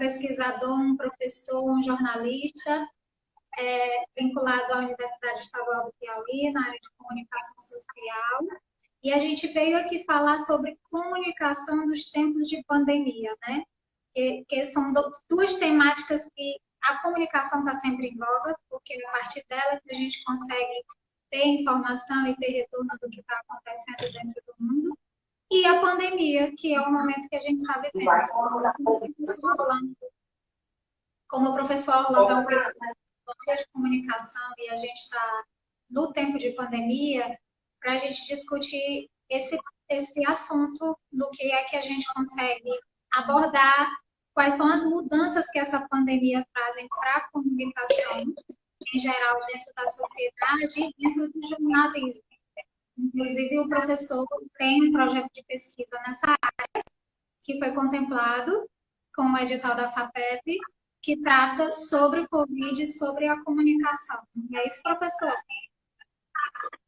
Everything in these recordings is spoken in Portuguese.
pesquisador, um professor, um jornalista, vinculado à Universidade Estadual do Piauí, na área de comunicação social. E a gente veio aqui falar sobre comunicação nos tempos de pandemia, né? Que são duas temáticas que a comunicação está sempre em voga, porque é a partir dela que a gente consegue ter informação e ter retorno do que está acontecendo dentro do mundo. E a pandemia, que é o momento que a gente está vivendo. Como o professor Orlando é um pesquisador de comunicação e a gente está no tempo de pandemia, para a gente discutir esse assunto do que é que a gente consegue abordar, quais são as mudanças que essa pandemia trazem para a comunicação, em geral, dentro da sociedade e dentro do jornalismo. Inclusive, o professor tem um projeto de pesquisa nessa área, que foi contemplado com o edital da FAPEP, que trata sobre o Covid e sobre a comunicação. É isso, professor?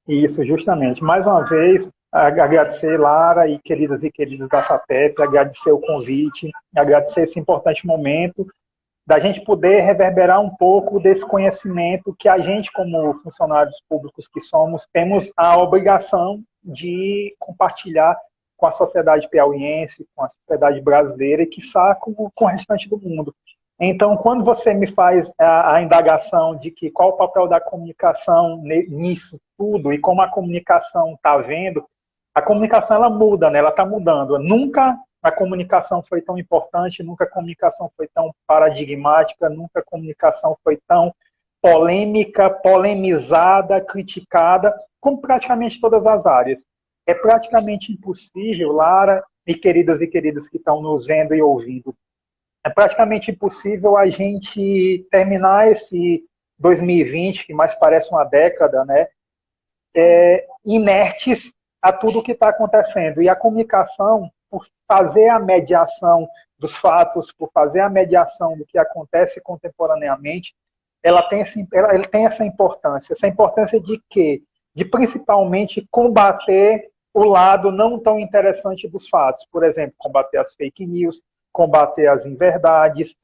Isso, justamente. Mais uma vez, agradecer, Lara, e queridos da FAPEP, agradecer o convite, agradecer esse importante momento da gente poder reverberar um pouco desse conhecimento que a gente, como funcionários públicos que somos, temos a obrigação de compartilhar com a sociedade piauiense, com a sociedade brasileira e, quiçá, com o restante do mundo. Então, quando você me faz a indagação de que qual o papel da comunicação nisso tudo e como a comunicação está vendo, a comunicação ela muda, né? Ela está mudando. Nunca a comunicação foi tão importante, nunca a comunicação foi tão paradigmática, nunca a comunicação foi tão polêmica, polemizada, criticada, como praticamente todas as áreas. É praticamente impossível, Lara e queridos que estão nos vendo e ouvindo, é praticamente impossível a gente terminar esse 2020, que mais parece uma década, né, inertes a tudo o que está acontecendo. E a comunicação, por fazer a mediação dos fatos, por fazer a mediação do que acontece contemporaneamente, ela tem essa importância de quê? De principalmente combater o lado não tão interessante dos fatos. Por exemplo, combater as fake news, combater as inverdades,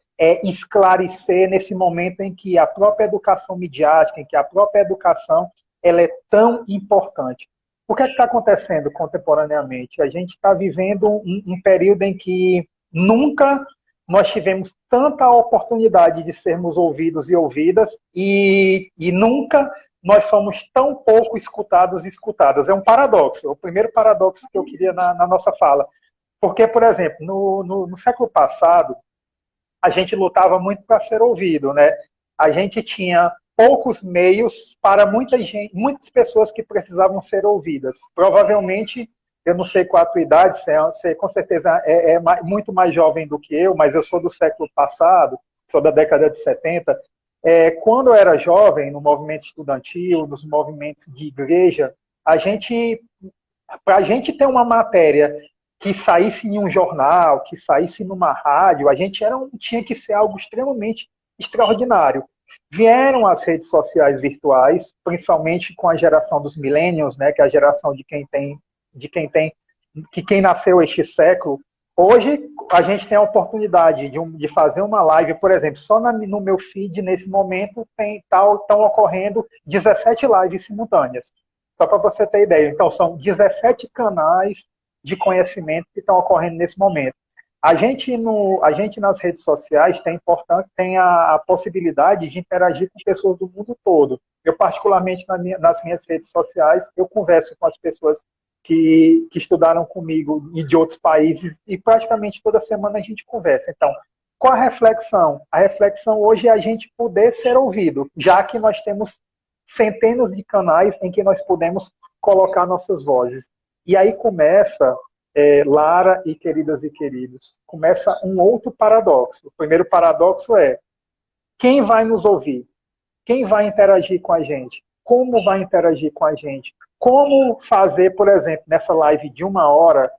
esclarecer nesse momento em que a própria educação midiática, em que a própria educação ela é tão importante. O que é que está acontecendo contemporaneamente? A gente está vivendo um período em que nunca nós tivemos tanta oportunidade de sermos ouvidos e ouvidas e nunca nós somos tão pouco escutados e escutadas. É um paradoxo, é o primeiro paradoxo que eu queria na nossa fala. Porque, por exemplo, no século passado, a gente lutava muito para ser ouvido, né? A gente tinha poucos meios para muitas pessoas que precisavam ser ouvidas. Provavelmente, eu não sei qual a tua idade, você com certeza é muito mais jovem do que eu, mas eu sou do século passado, sou da década de 70. Quando eu era jovem, no movimento estudantil, nos movimentos de igreja, para a gente ter uma matéria que saísse em um jornal, que saísse numa rádio, a gente tinha que ser algo extremamente extraordinário. Vieram as redes sociais virtuais, principalmente com a geração dos millennials, né, que é a geração de quem nasceu este século. Hoje, a gente tem a oportunidade de fazer uma live, por exemplo, só no meu feed, nesse momento, estão ocorrendo 17 lives simultâneas. Só para você ter ideia. Então, são 17 canais de conhecimento que estão ocorrendo nesse momento. A gente nas redes sociais tem a possibilidade de interagir com pessoas do mundo todo. Eu, particularmente, nas minhas redes sociais, eu converso com as pessoas que estudaram comigo e de outros países, e praticamente toda semana a gente conversa. Então, qual a reflexão? A reflexão hoje é a gente poder ser ouvido, já que nós temos centenas de canais em que nós podemos colocar nossas vozes. E aí começa, Lara e queridos, começa um outro paradoxo. O primeiro paradoxo é: quem vai nos ouvir? Quem vai interagir com a gente? Como vai interagir com a gente? Como fazer, por exemplo, nessa live de 1 hora,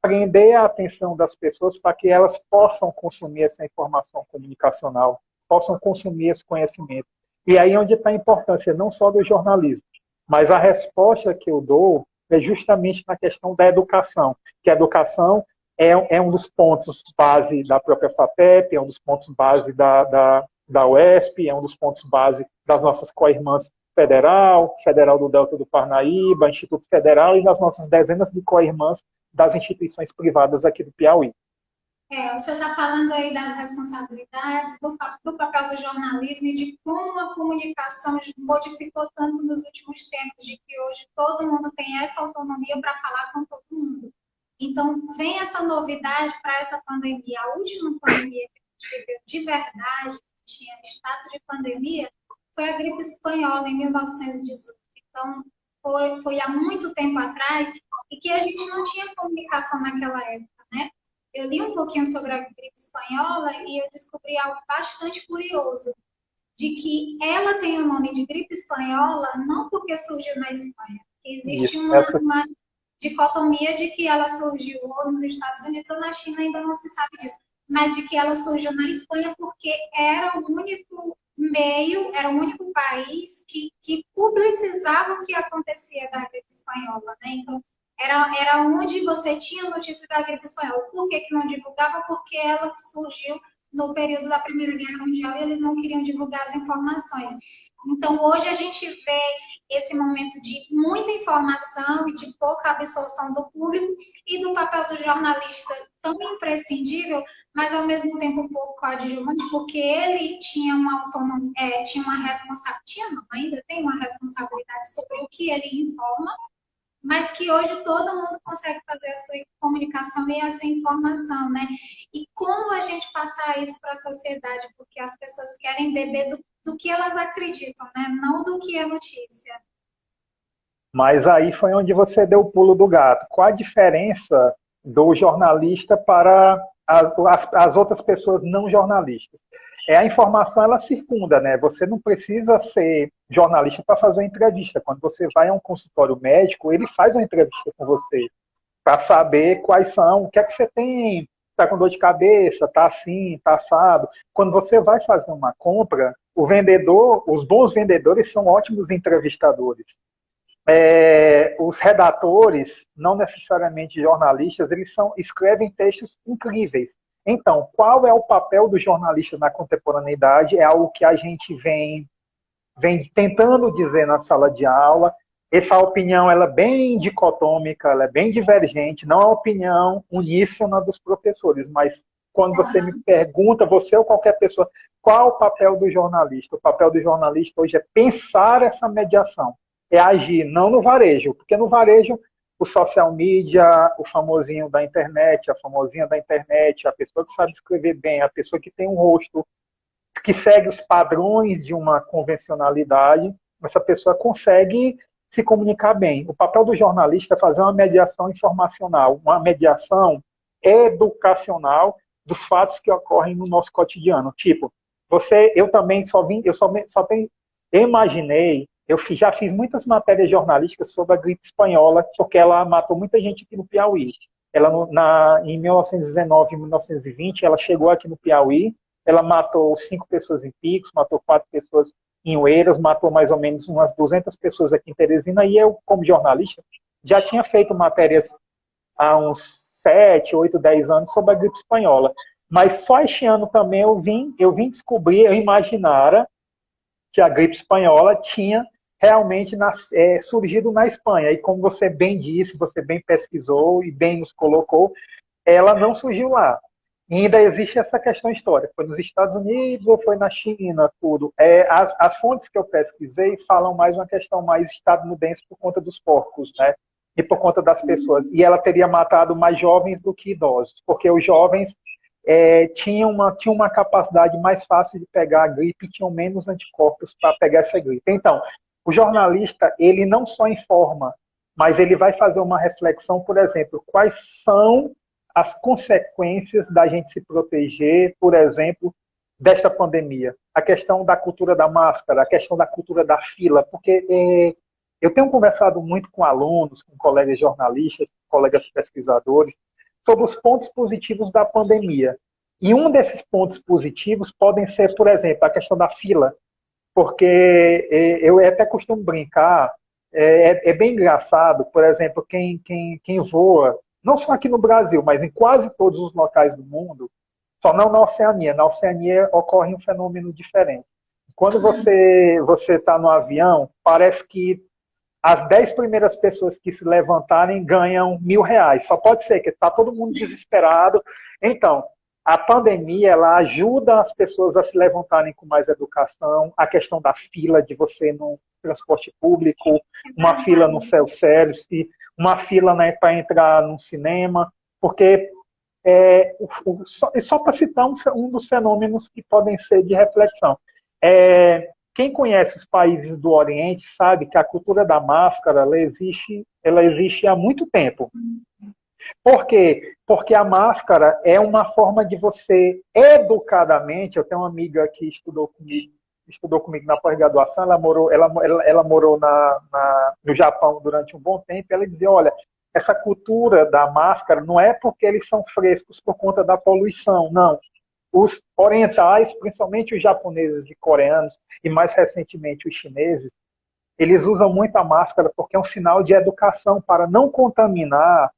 prender a atenção das pessoas para que elas possam consumir essa informação comunicacional, possam consumir esse conhecimento. E aí é onde está a importância, não só do jornalismo, mas a resposta que eu dou é justamente na questão da educação, que a educação é um dos pontos base da própria FAPEP, é um dos pontos base da UESP, é um dos pontos base das nossas co-irmãs Federal do Delta do Parnaíba, Instituto Federal e das nossas dezenas de co-irmãs das instituições privadas aqui do Piauí. O senhor está falando aí das responsabilidades, do papel do jornalismo e de como a comunicação modificou tanto nos últimos tempos, de que hoje todo mundo tem essa autonomia para falar com todo mundo. Então, vem essa novidade para essa pandemia. A última pandemia que a gente viveu de verdade, que tinha status de pandemia, foi a gripe espanhola, em 1918. Então, foi há muito tempo atrás e que a gente não tinha comunicação naquela época, né? Eu li um pouquinho sobre a gripe espanhola e eu descobri algo bastante curioso, de que ela tem o nome de gripe espanhola não porque surgiu na Espanha. Existe uma dicotomia de que ela surgiu ou nos Estados Unidos ou na China, ainda não se sabe disso, mas de que ela surgiu na Espanha porque era o único meio, era o único país que publicizava o que acontecia da gripe espanhola, né? Então, era onde você tinha notícia da gripe espanhola. Por que não divulgava? Porque ela surgiu no período da Primeira Guerra Mundial e eles não queriam divulgar as informações. Então, hoje a gente vê esse momento de muita informação e de pouca absorção do público e do papel do jornalista tão imprescindível, mas ao mesmo tempo um pouco coadjuvante, porque ele tinha uma autonomia, tinha uma responsabilidade, ainda tem uma responsabilidade sobre o que ele informa, mas que hoje todo mundo consegue fazer essa comunicação e essa informação, né? E como a gente passar isso para a sociedade? Porque as pessoas querem beber do que elas acreditam, né? Não do que é notícia. Mas aí foi onde você deu o pulo do gato. Qual a diferença do jornalista para as outras pessoas não jornalistas? A informação, ela circunda, né? Você não precisa ser jornalista para fazer uma entrevista. Quando você vai a um consultório médico, ele faz uma entrevista com você para saber quais são, o que é que você tem, está com dor de cabeça, está assim, está assado. Quando você vai fazer uma compra, o vendedor, os bons vendedores são ótimos entrevistadores. Os redatores, não necessariamente jornalistas, escrevem textos incríveis. Então, qual é o papel do jornalista na contemporaneidade? É algo que a gente vem tentando dizer na sala de aula. Essa opinião ela é bem dicotômica, ela é bem divergente, não é a opinião uníssona dos professores, mas quando você me pergunta, você ou qualquer pessoa, qual o papel do jornalista? O papel do jornalista hoje é pensar essa mediação, é agir, não no varejo, porque no varejo o social media, o famosinho da internet, a famosinha da internet, a pessoa que sabe escrever bem, a pessoa que tem um rosto que segue os padrões de uma convencionalidade, essa pessoa consegue se comunicar bem. O papel do jornalista é fazer uma mediação informacional, uma mediação educacional dos fatos que ocorrem no nosso cotidiano. Tipo, eu também imaginei, já fiz muitas matérias jornalísticas sobre a gripe espanhola, porque ela matou muita gente aqui no Piauí. Em 1919 e 1920, ela chegou aqui no Piauí, ela matou 5 pessoas em Picos, matou 4 pessoas em Oeiras, matou mais ou menos umas 200 pessoas aqui em Teresina, e eu, como jornalista, já tinha feito matérias há uns 7, 8, 10 anos sobre a gripe espanhola. Mas só este ano também eu vim descobrir, eu imaginara que a gripe espanhola tinha realmente surgido na Espanha. E como você bem disse, você bem pesquisou e bem nos colocou, ela não surgiu lá. E ainda existe essa questão histórica. Foi nos Estados Unidos ou foi na China, tudo. As fontes que eu pesquisei falam mais uma questão mais estadunidense por conta dos porcos, né? E por conta das pessoas. E ela teria matado mais jovens do que idosos, porque os jovens tinham uma capacidade mais fácil de pegar a gripe e tinham menos anticorpos para pegar essa gripe. Então, o jornalista, ele não só informa, mas ele vai fazer uma reflexão, por exemplo, quais são as consequências da gente se proteger, por exemplo, desta pandemia. A questão da cultura da máscara, a questão da cultura da fila, porque eu tenho conversado muito com alunos, com colegas jornalistas, com colegas pesquisadores, sobre os pontos positivos da pandemia. E um desses pontos positivos podem ser, por exemplo, a questão da fila, porque eu até costumo brincar, é bem engraçado, por exemplo, quem voa não só aqui no Brasil, mas em quase todos os locais do mundo, só não na Oceania. Na Oceania ocorre um fenômeno diferente. Quando você está no avião, parece que as 10 primeiras pessoas que se levantarem ganham R$ 1.000. Só pode ser que está todo mundo desesperado. Então, a pandemia, ela ajuda as pessoas a se levantarem com mais educação, a questão da fila de você no transporte público, uma fila no self-service, uma fila, né, para entrar no cinema, porque só para citar um dos fenômenos que podem ser de reflexão. Quem conhece os países do Oriente sabe que a cultura da máscara ela existe há muito tempo. Por quê? Porque a máscara é uma forma de você educadamente. Eu tenho uma amiga que estudou comigo na pós-graduação, ela morou no Japão durante um bom tempo, e ela dizia, olha, essa cultura da máscara não é porque eles são frescos por conta da poluição, não. Os orientais, principalmente os japoneses e coreanos, e mais recentemente os chineses, eles usam muito a máscara porque é um sinal de educação para não contaminar.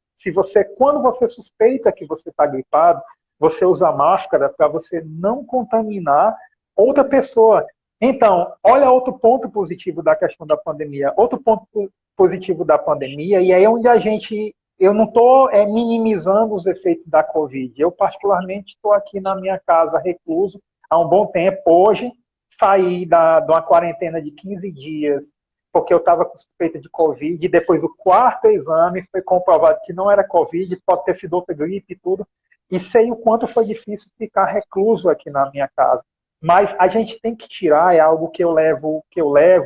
Quando você suspeita que você está gripado, você usa a máscara para você não contaminar outra pessoa. Então, olha outro ponto positivo da questão da pandemia. Outro ponto positivo da pandemia, e aí é onde eu não estou minimizando os efeitos da Covid. Eu, particularmente, estou aqui na minha casa, recluso, há um bom tempo. Hoje, saí de uma quarentena de 15 dias, porque eu estava com suspeita de Covid, e depois do quarto exame foi comprovado que não era Covid, pode ter sido outra gripe e tudo, e sei o quanto foi difícil ficar recluso aqui na minha casa. Mas a gente tem que tirar, é algo que eu levo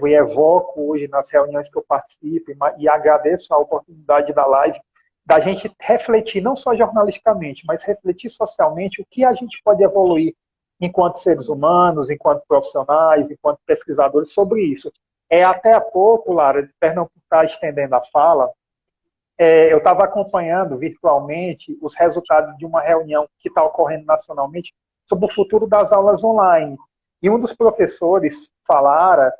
e evoco hoje nas reuniões que eu participo, e agradeço a oportunidade da live, da gente refletir, não só jornalisticamente, mas refletir socialmente o que a gente pode evoluir enquanto seres humanos, enquanto profissionais, enquanto pesquisadores sobre isso. Até há pouco, Lara, perdão por estar estendendo a fala, eu estava acompanhando virtualmente os resultados de uma reunião que está ocorrendo nacionalmente sobre o futuro das aulas online. E um dos professores falara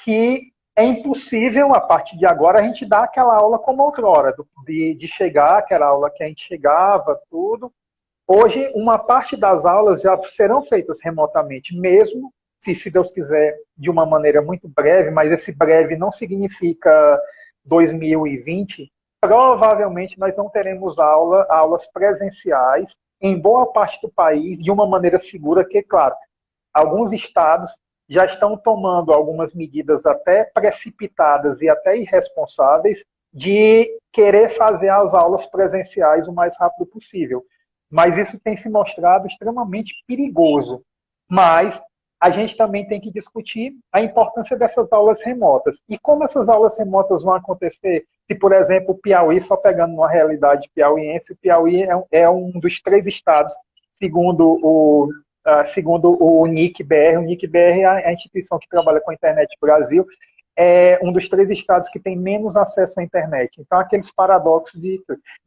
que é impossível, a partir de agora, a gente dar aquela aula como outrora, de chegar, aquela aula que a gente chegava, tudo. Hoje, uma parte das aulas já serão feitas remotamente, mesmo se Deus quiser, de uma maneira muito breve, mas esse breve não significa 2020, provavelmente nós não teremos aulas presenciais em boa parte do país, de uma maneira segura, que, claro, alguns estados já estão tomando algumas medidas até precipitadas e até irresponsáveis de querer fazer as aulas presenciais o mais rápido possível. Mas isso tem se mostrado extremamente perigoso. Mas a gente também tem que discutir a importância dessas aulas remotas. E como essas aulas remotas vão acontecer? Se, por exemplo, o Piauí, só pegando uma realidade piauiense, o Piauí é um dos 3 estados, segundo o NIC-BR. O NIC-BR é a instituição que trabalha com a Internet Brasil, é um dos 3 estados que tem menos acesso à internet. Então, aqueles paradoxos.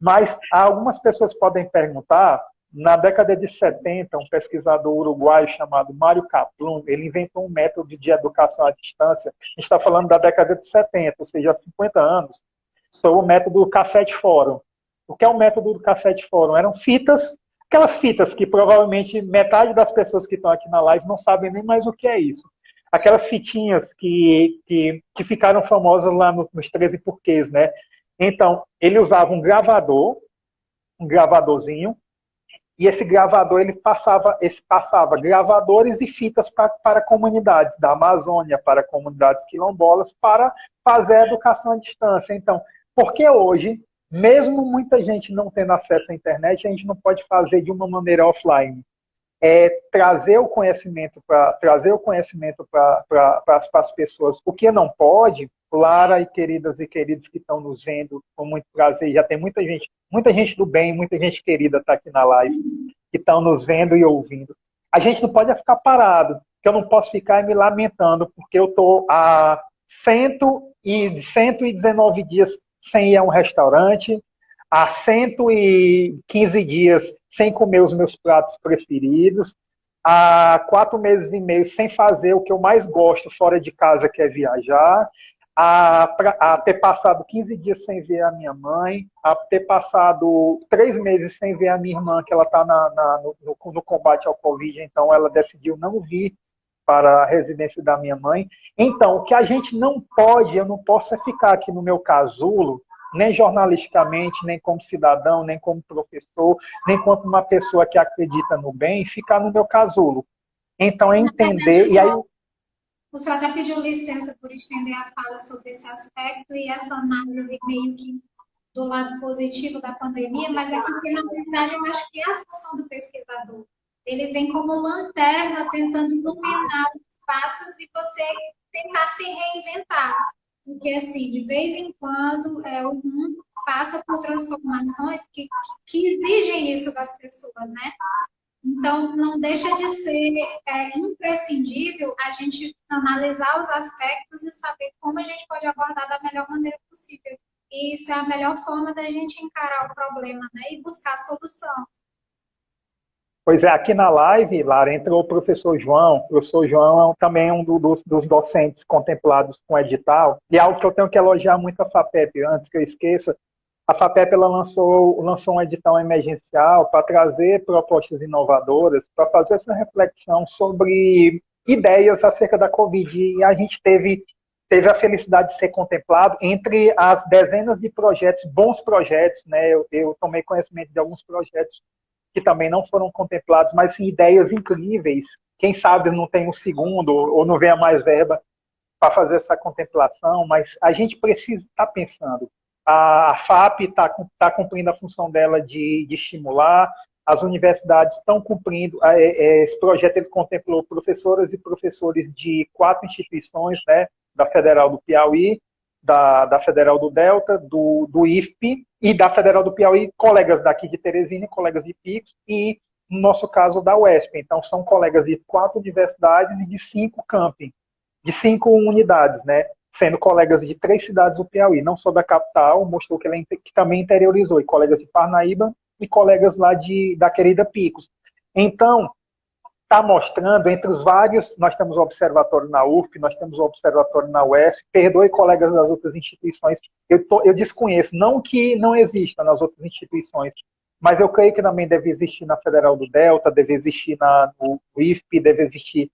Mas algumas pessoas podem perguntar. Na década de 70, um pesquisador uruguaio chamado Mário Kaplun, ele inventou um método de educação à distância. A gente está falando da década de 70, ou seja, há 50 anos, sobre o método do Cassete Fórum. O que é o método do Cassete Fórum? Eram fitas, aquelas fitas que provavelmente metade das pessoas que estão aqui na live não sabem nem mais o que é isso. Aquelas fitinhas que ficaram famosas lá nos 13 porquês, né? Então, ele usava um gravadorzinho, e esse gravador ele passava gravadores e fitas para comunidades da Amazônia, para comunidades quilombolas, para fazer a educação à distância. Então, por que hoje, mesmo muita gente não tendo acesso à internet, a gente não pode fazer de uma maneira offline? Trazer o conhecimento para as pessoas. O que não pode, Lara e queridos que estão nos vendo, com muito prazer, já tem muita gente do bem, muita gente querida está aqui na live, que estão nos vendo e ouvindo. A gente não pode ficar parado, que eu não posso ficar me lamentando, porque eu estou há 119 dias sem ir a um restaurante, há 115 dias sem comer os meus pratos preferidos, há 4 meses e meio sem fazer o que eu mais gosto fora de casa, que é viajar, a ter passado 15 dias sem ver a minha mãe, a ter passado 3 meses sem ver a minha irmã, que ela está no combate ao Covid, então ela decidiu não vir para a residência da minha mãe. Então, o que a gente não pode, eu não posso é ficar aqui no meu casulo, nem jornalisticamente, nem como cidadão, nem como professor, nem como uma pessoa que acredita no bem, ficar no meu casulo. Então, é entender... E aí, o senhor até pediu licença por estender a fala sobre esse aspecto e essa análise meio que do lado positivo da pandemia, mas é porque, na verdade, eu acho que é a função do pesquisador. Ele vem como lanterna, tentando iluminar os espaços e você tentar se reinventar. Porque, assim, de vez em quando, o mundo passa por transformações que exigem isso das pessoas, né? Então, não deixa de ser imprescindível a gente analisar os aspectos e saber como a gente pode abordar da melhor maneira possível. E isso é a melhor forma da gente encarar o problema, né? E buscar solução. pois é, aqui na live, Lara, entrou o professor João. O professor João é também um dos docentes contemplados com o edital. E é algo que eu tenho que elogiar muito a FAPEP, antes que eu esqueça. A FAPEP ela lançou um edital emergencial para trazer propostas inovadoras, para fazer essa reflexão sobre ideias acerca da Covid. E a gente teve a felicidade de ser contemplado entre as dezenas de projetos, bons projetos, né? Eu tomei conhecimento de alguns projetos que também não foram contemplados, mas sim, ideias incríveis. Quem sabe não tem um segundo ou não venha mais verba para fazer essa contemplação, mas a gente precisa estar pensando. A FAP está cumprindo a função dela de estimular, as universidades estão cumprindo, esse projeto ele contemplou professoras e professores de 4 instituições, né, da Federal do Piauí, da Federal do Delta, do IFP e da Federal do Piauí, colegas daqui de Teresina, colegas de Picos e, no nosso caso, da UESP. Então, são colegas de 4 universidades e de 5 camping, de 5 unidades, né? Sendo colegas de 3 cidades do Piauí, não só da capital, mostrou que ele que também interiorizou, e colegas de Parnaíba e colegas lá da querida Picos. Então, está mostrando, entre os vários, nós temos o observatório na UFP, nós temos o observatório na UESP, perdoe colegas das outras instituições, eu desconheço, não que não exista nas outras instituições, mas eu creio que também deve existir na Federal do Delta, deve existir no IFP, deve existir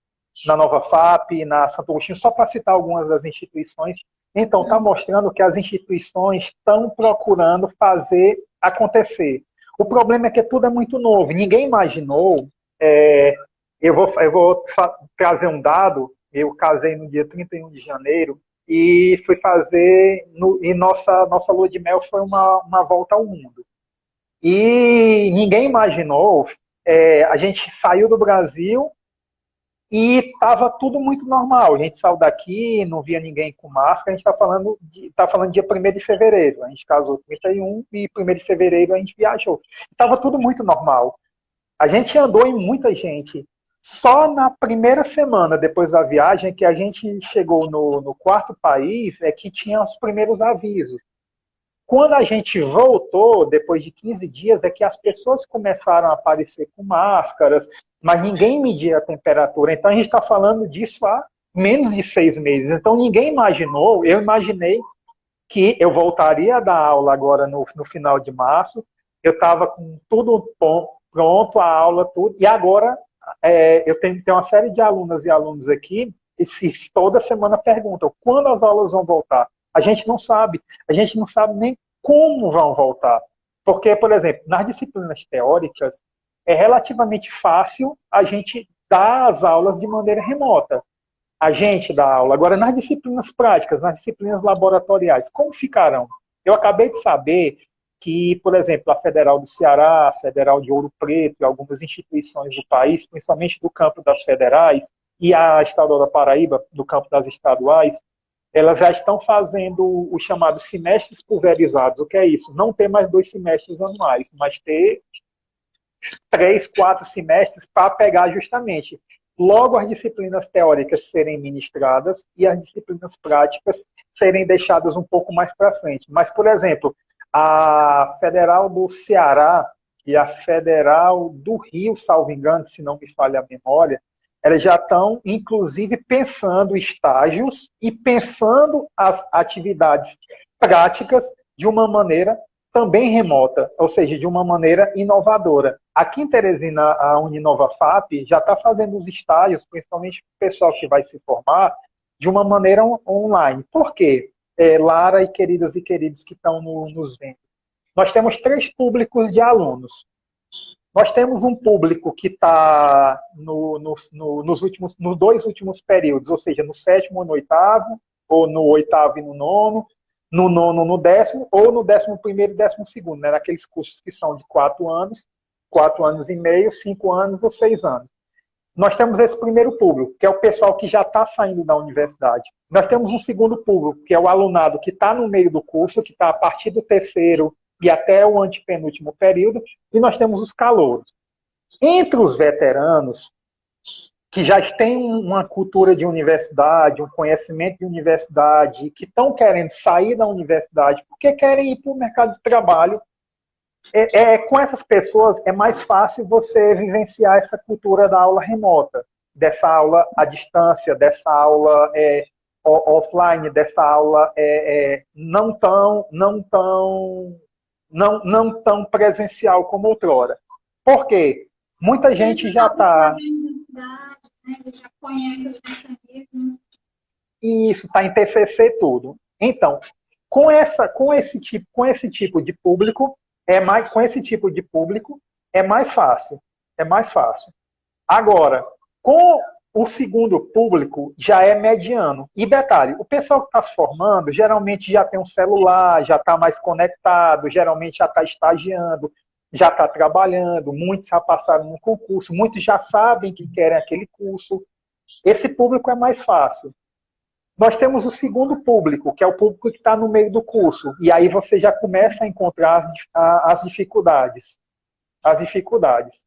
na Nova FAP, na Santo Agostinho, só para citar algumas das instituições. Então, está mostrando que as instituições estão procurando fazer acontecer. O problema é que tudo é muito novo, ninguém imaginou... Eu vou trazer um dado. Eu casei no dia 31 de janeiro e fui fazer... E nossa lua de mel foi uma volta ao mundo. E ninguém imaginou... a gente saiu do Brasil e estava tudo muito normal. A gente saiu daqui, não via ninguém com máscara. A gente está falando dia 1º de fevereiro. A gente casou 31 e 1º de fevereiro a gente viajou. Estava tudo muito normal. A gente andou em muita gente. Só na primeira semana depois da viagem, que a gente chegou no 4º país, é que tinha os primeiros avisos. Quando a gente voltou, depois de 15 dias, é que as pessoas começaram a aparecer com máscaras, mas ninguém media a temperatura. Então a gente está falando disso há menos de 6 meses. Então ninguém imaginou, eu imaginei que eu voltaria a dar aula agora no final de março, eu estava com tudo pronto, a aula, tudo, e agora... eu tenho uma série de alunas e alunos aqui e toda semana perguntam quando as aulas vão voltar. A gente não sabe nem como vão voltar. Porque, por exemplo, nas disciplinas teóricas, é relativamente fácil a gente dar as aulas de maneira remota. A gente dá aula. Agora, nas disciplinas práticas, nas disciplinas laboratoriais, como ficarão? Eu acabei de saber que, por exemplo, a Federal do Ceará, a Federal de Ouro Preto e algumas instituições do país, principalmente do campo das federais, e a Estadual da Paraíba, do campo das estaduais, elas já estão fazendo os chamados semestres pulverizados. O que é isso? Não ter mais 2 semestres anuais, mas ter 3, 4 semestres para pegar justamente logo as disciplinas teóricas serem ministradas e as disciplinas práticas serem deixadas um pouco mais para frente. Mas, por exemplo, a Federal do Ceará e a Federal do Rio, salvo engano, se não me falha a memória, elas já estão, inclusive, pensando estágios e pensando as atividades práticas de uma maneira também remota, ou seja, de uma maneira inovadora. Aqui em Teresina, a Uninova FAP já está fazendo os estágios, principalmente para o pessoal que vai se formar, de uma maneira online. Por quê? Lara e queridas e queridos que estão nos vendo. Nós temos 3 públicos de alunos. Nós temos um público que está nos 2 últimos períodos, ou seja, no 7º e no 8º, ou no 8º e no 9º, no 9º, no 10º, ou no 11º e 12º, né? Naqueles cursos que são de 4 anos, 4 anos e meio, 5 anos ou 6 anos. Nós temos esse primeiro público, que é o pessoal que já está saindo da universidade. Nós temos um segundo público, que é o alunado que está no meio do curso, que está a partir do 3º e até o antepenúltimo período, e nós temos os calouros. Entre os veteranos, que já têm uma cultura de universidade, um conhecimento de universidade, que estão querendo sair da universidade porque querem ir para o mercado de trabalho, com essas pessoas é mais fácil você vivenciar essa cultura da aula remota, dessa aula à distância, dessa aula offline, dessa aula não tão presencial como outrora. Por quê? Muita gente já está... Já conhece os mecanismos. E isso está em TCC tudo. Então, com esse tipo de público, com esse tipo de público, é mais fácil. É mais fácil. Agora, com o segundo público, já é mediano. E detalhe, o pessoal que está se formando, geralmente já tem um celular, já está mais conectado, geralmente já está estagiando, já está trabalhando, muitos já passaram no concurso, muitos já sabem que querem aquele curso. Esse público é mais fácil. Nós temos o segundo público, que é o público que está no meio do curso. E aí você já começa a encontrar as dificuldades. As dificuldades.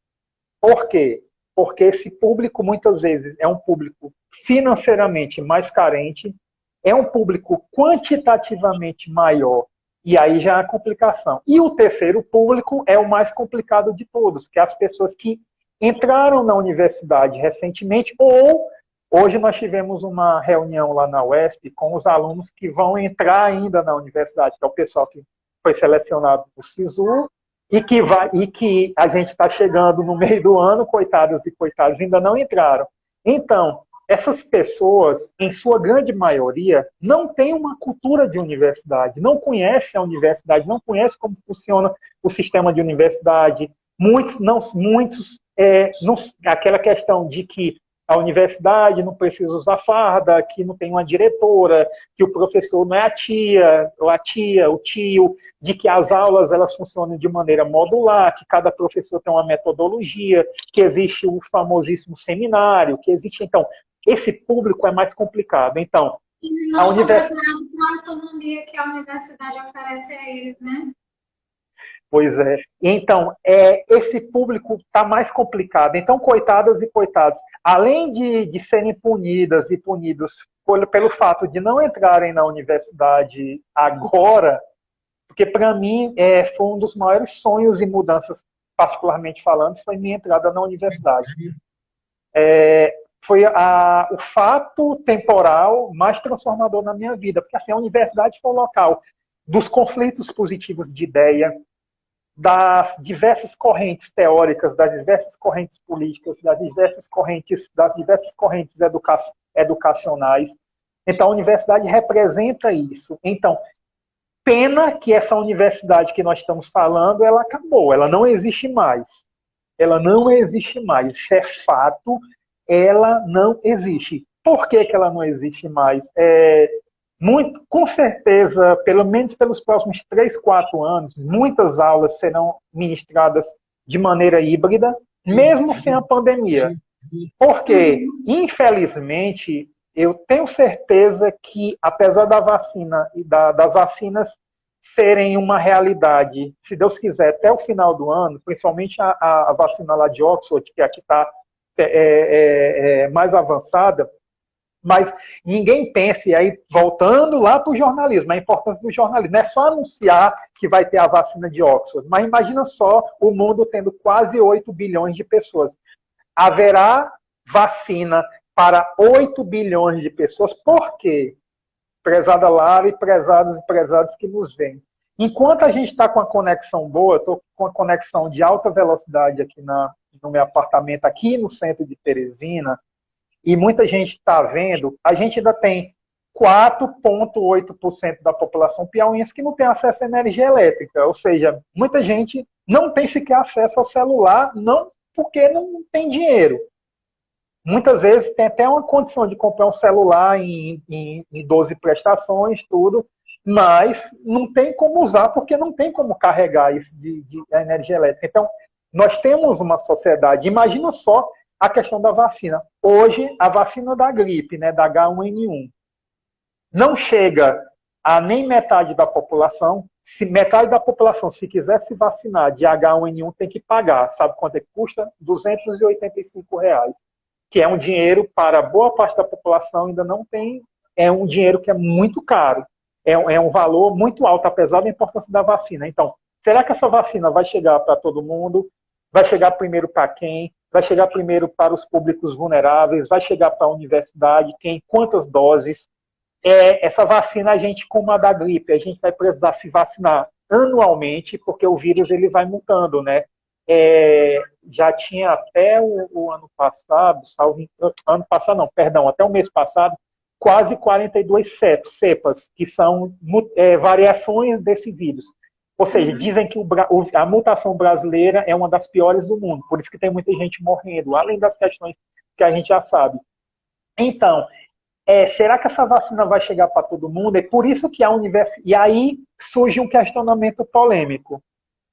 Por quê? Porque esse público, muitas vezes, é um público financeiramente mais carente, é um público quantitativamente maior, e aí já há complicação. E o terceiro público é o mais complicado de todos, que é as pessoas que entraram na universidade recentemente, ou hoje nós tivemos uma reunião lá na UESP com os alunos que vão entrar ainda na universidade, que é o pessoal que foi selecionado por SISU, e que a gente está chegando no meio do ano, coitados e coitadas, ainda não entraram. Então, essas pessoas, em sua grande maioria, não têm uma cultura de universidade, não conhecem a universidade, não conhecem como funciona o sistema de universidade. Aquela questão de que a universidade não precisa usar farda, que não tem uma diretora, que o professor não é a tia, o tio, de que as aulas elas funcionam de maneira modular, que cada professor tem uma metodologia, que existe o famosíssimo seminário, que existe, então, esse público é mais complicado. Então, eles não estão preparados para a autonomia que a universidade oferece a eles, né? Pois é. Então, esse público está mais complicado. Então, coitadas e coitados, além de serem punidas e punidos pelo fato de não entrarem na universidade agora, porque para mim foi um dos maiores sonhos e mudanças, particularmente falando, foi minha entrada na universidade. Foi o fato temporal mais transformador na minha vida, porque assim, a universidade foi o local dos conflitos positivos de ideia, das diversas correntes teóricas, das diversas correntes políticas, das diversas correntes educacionais. Então, a universidade representa isso. Então, pena que essa universidade que nós estamos falando, ela acabou, ela não existe mais. Ela não existe mais. Isso é fato, ela não existe. Por que ela não existe mais? Com certeza, pelo menos pelos próximos 3, 4 anos, muitas aulas serão ministradas de maneira híbrida, mesmo sem a pandemia. Porque, infelizmente, eu tenho certeza que, apesar da vacina e das vacinas serem uma realidade, se Deus quiser, até o final do ano, principalmente a vacina lá de Oxford, que aqui está mais avançada, mas ninguém pense, aí voltando lá para o jornalismo, a importância do jornalismo. Não é só anunciar que vai ter a vacina de Oxford, mas imagina só o mundo tendo quase 8 bilhões de pessoas. Haverá vacina para 8 bilhões de pessoas. Por quê? Prezada Lara e prezados e prezadas que nos veem. Enquanto a gente está com a conexão boa, eu estou com a conexão de alta velocidade aqui no meu apartamento, aqui no centro de Teresina, e muita gente está vendo, a gente ainda tem 4,8% da população piauiense que não tem acesso à energia elétrica. Ou seja, muita gente não tem sequer acesso ao celular, não porque não tem dinheiro. Muitas vezes tem até uma condição de comprar um celular em 12 prestações, tudo, mas não tem como usar porque não tem como carregar isso de energia elétrica. Então, nós temos uma sociedade, imagina só a questão da vacina. Hoje, a vacina da gripe, né, da H1N1, não chega a nem metade da população. Se metade da população, se quiser se vacinar de H1N1, tem que pagar. Sabe quanto é que custa? R$ 285, que é um dinheiro para boa parte da população ainda não tem, é um dinheiro que é muito caro. É um valor muito alto, apesar da importância da vacina. Então, será que essa vacina vai chegar para todo mundo? Vai chegar primeiro para quem? Vai chegar primeiro para os públicos vulneráveis? Vai chegar para a universidade? Quem? Quantas doses? Essa vacina, a gente, como a da gripe, a gente vai precisar se vacinar anualmente, porque o vírus ele vai mutando, né? Já tinha até o ano passado, até o mês passado, quase 42 cepas, que são variações desse vírus. Ou seja, dizem que a mutação brasileira é uma das piores do mundo, por isso que tem muita gente morrendo, além das questões que a gente já sabe. Então, será que essa vacina vai chegar para todo mundo? É por isso que a universidade... E aí surge um questionamento polêmico.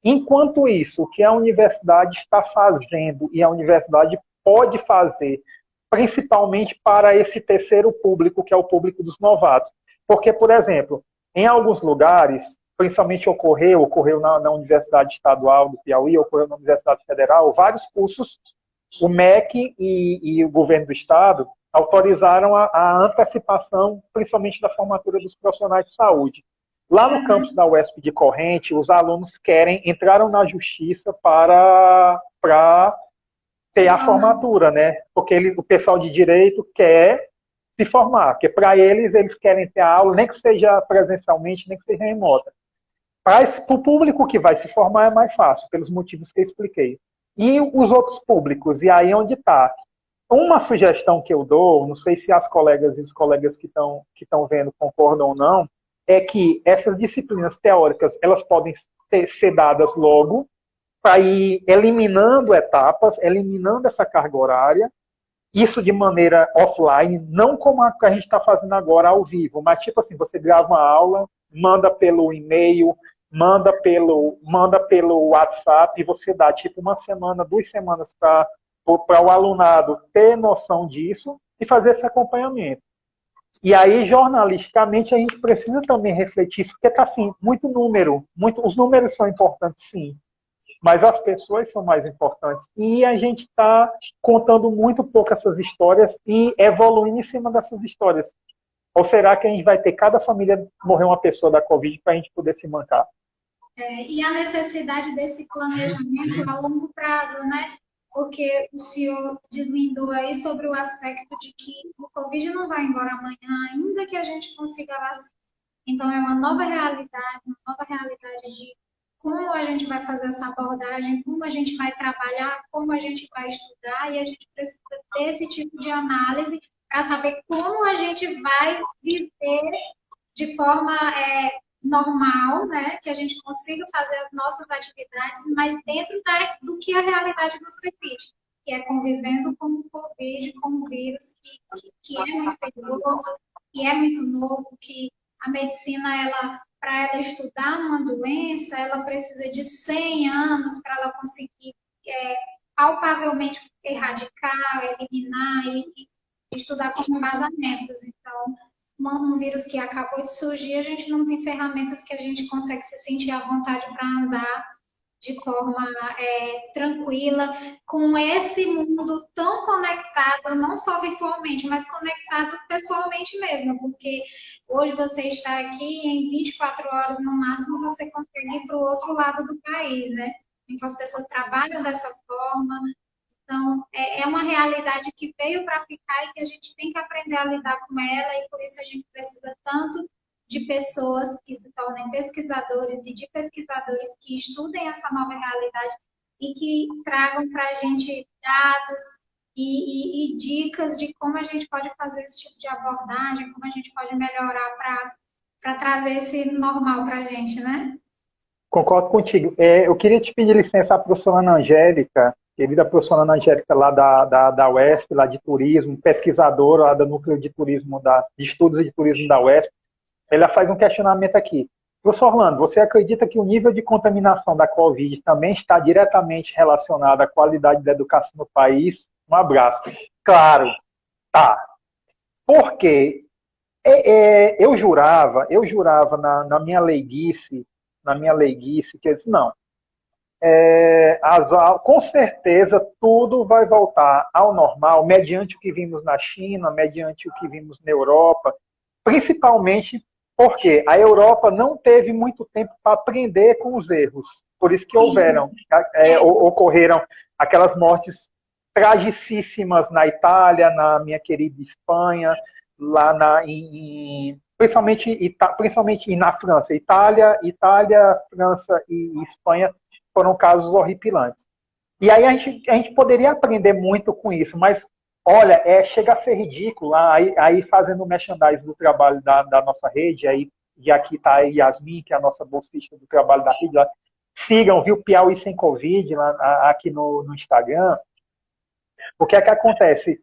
Enquanto isso, o que a universidade está fazendo e a universidade pode fazer, principalmente para esse terceiro público, que é o público dos novatos. Porque, por exemplo, em alguns lugares, principalmente ocorreu na Universidade Estadual do Piauí, ocorreu na Universidade Federal, vários cursos, o MEC e o governo do estado autorizaram a antecipação, principalmente da formatura dos profissionais de saúde. Lá no campus da UESP de Corrente, os alunos entraram na justiça para ter a formatura, né? Porque o pessoal de direito quer se formar, porque para eles querem ter a aula, nem que seja presencialmente, nem que seja remota. Para o público que vai se formar é mais fácil, pelos motivos que eu expliquei. E os outros públicos, e aí onde está? Uma sugestão que eu dou, não sei se as colegas e os colegas que estão vendo concordam ou não, é que essas disciplinas teóricas elas podem ser dadas logo, para ir eliminando etapas, eliminando essa carga horária, isso de maneira offline, não como a que a gente está fazendo agora ao vivo, mas tipo assim, você grava uma aula, manda pelo e-mail, manda pelo WhatsApp, e você dá tipo uma semana, 2 semanas para o alunado ter noção disso e fazer esse acompanhamento. E aí, jornalisticamente, a gente precisa também refletir isso, porque está assim, muito número, os números são importantes, sim, mas as pessoas são mais importantes. E a gente está contando muito pouco essas histórias e evoluindo em cima dessas histórias. Ou será que a gente vai ter cada família morrer uma pessoa da Covid para a gente poder se mancar? E a necessidade desse planejamento a longo prazo, né? Porque o senhor deslindou aí sobre o aspecto de que o Covid não vai embora amanhã, ainda que a gente consiga a vacina. Então, é uma nova realidade de como a gente vai fazer essa abordagem, como a gente vai trabalhar, como a gente vai estudar, e a gente precisa ter esse tipo de análise para saber como a gente vai viver de forma normal, né? Que a gente consiga fazer as nossas atividades, mas dentro do que a realidade nos permite, que é convivendo com o Covid, com o vírus, que é muito perigoso, que é muito novo, que a medicina, para ela estudar uma doença, ela precisa de 100 anos para ela conseguir palpavelmente erradicar, eliminar e estudar como embasamentos. Então, um vírus que acabou de surgir, a gente não tem ferramentas que a gente consegue se sentir à vontade para andar de forma tranquila, com esse mundo tão conectado, não só virtualmente, mas conectado pessoalmente mesmo, porque hoje você está aqui, em 24 horas no máximo, você consegue ir para o outro lado do país, né? Então as pessoas trabalham dessa forma, Então, é uma realidade que veio para ficar e que a gente tem que aprender a lidar com ela, e por isso a gente precisa tanto de pessoas que se tornem pesquisadores e de pesquisadores que estudem essa nova realidade e que tragam para a gente dados e dicas de como a gente pode fazer esse tipo de abordagem, como a gente pode melhorar para trazer esse normal para a gente, né? Concordo contigo. Eu queria te pedir licença à professora Ana Angélica, querida professora Ana Angélica, lá da UESP, lá de turismo, pesquisadora lá do Núcleo de Turismo, de Estudos de Turismo da UESP. Ela faz um questionamento aqui. Professor Orlando, você acredita que o nível de contaminação da Covid também está diretamente relacionado à qualidade da educação no país? Um abraço. Claro, tá. Porque eu jurava na minha leiguice, que eu disse, não, com certeza tudo vai voltar ao normal, mediante o que vimos na China, mediante o que vimos na Europa, principalmente porque a Europa não teve muito tempo para aprender com os erros. Por isso que ocorreram aquelas mortes tragicíssimas na Itália, na minha querida Espanha, lá principalmente na França. Itália, França e Espanha foram casos horripilantes. E aí a gente poderia aprender muito com isso, mas olha, chega a ser ridículo, aí fazendo o merchandising do trabalho da nossa rede, e aqui está a Yasmin, que é a nossa bolsista do trabalho da rede, lá, sigam, viu, Piauí Sem Covid, lá, aqui no Instagram. O que é que acontece?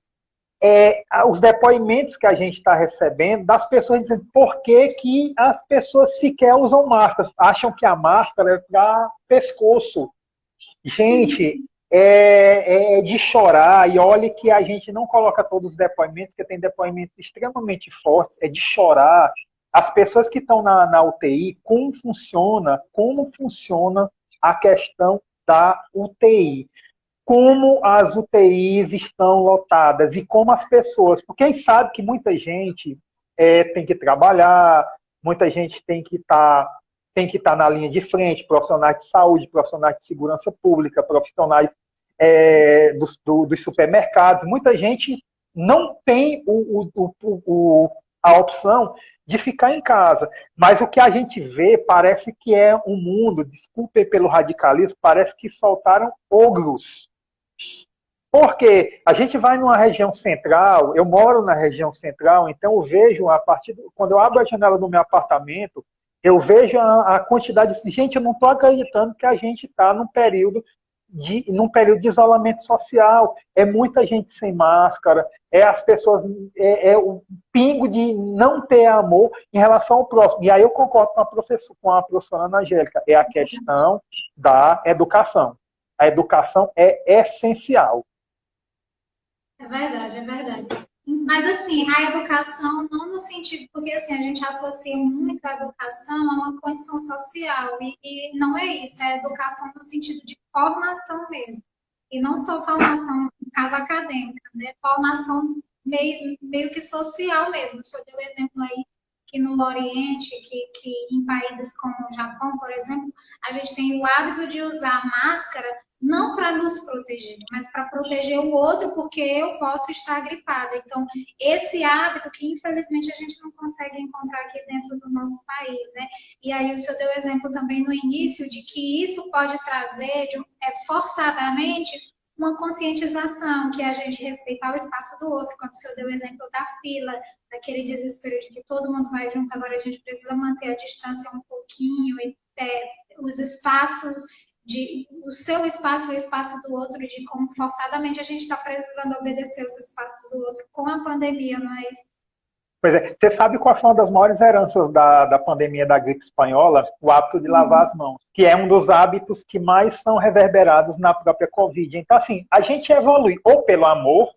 Os depoimentos que a gente está recebendo das pessoas dizendo por que as pessoas sequer usam máscara, acham que a máscara é para pescoço. Gente, é de chorar, e olhe que a gente não coloca todos os depoimentos, porque tem depoimentos extremamente fortes, é de chorar. As pessoas que estão na UTI, como funciona a questão da UTI. Como as UTIs estão lotadas e como as pessoas, porque a gente sabe que muita gente tem que trabalhar, muita gente tem que estar na linha de frente, profissionais de saúde, profissionais de segurança pública, profissionais dos supermercados. Muita gente não tem a opção de ficar em casa. Mas o que a gente vê parece que é um mundo, desculpe pelo radicalismo, parece que soltaram ogros. Porque a gente vai numa região central, eu moro na região central, então eu vejo, quando eu abro a janela do meu apartamento, eu vejo a quantidade de gente, eu não estou acreditando que a gente está num período de isolamento social. É muita gente sem máscara, as pessoas, o pingo de não ter amor em relação ao próximo. E aí eu concordo com a professora Ana Angélica, é a questão da educação. A educação é essencial. É verdade, é verdade. Mas, assim, a educação não no sentido, porque, assim, a gente associa muito a educação a uma condição social, e não é isso, é educação no sentido de formação mesmo. E não só formação, no caso, acadêmica, né? Formação meio que social mesmo. O senhor deu exemplo aí que no Oriente, que em países como o Japão, por exemplo, a gente tem o hábito de usar máscara não para nos proteger, mas para proteger o outro, porque eu posso estar gripado. Então, esse hábito que, infelizmente, a gente não consegue encontrar aqui dentro do nosso país, né? E aí o senhor deu exemplo também no início de que isso pode trazer, forçadamente, uma conscientização, que é a gente respeitar o espaço do outro, quando o senhor deu o exemplo da fila, daquele desespero de que todo mundo vai junto, agora a gente precisa manter a distância um pouquinho, e os espaços do seu espaço e o espaço do outro, de como forçadamente a gente está precisando obedecer os espaços do outro com a pandemia, não é isso? Pois é, você sabe qual foi uma das maiores heranças da pandemia da gripe espanhola? O hábito de lavar as mãos, que é um dos hábitos que mais são reverberados na própria Covid. Então, assim, a gente evolui ou pelo amor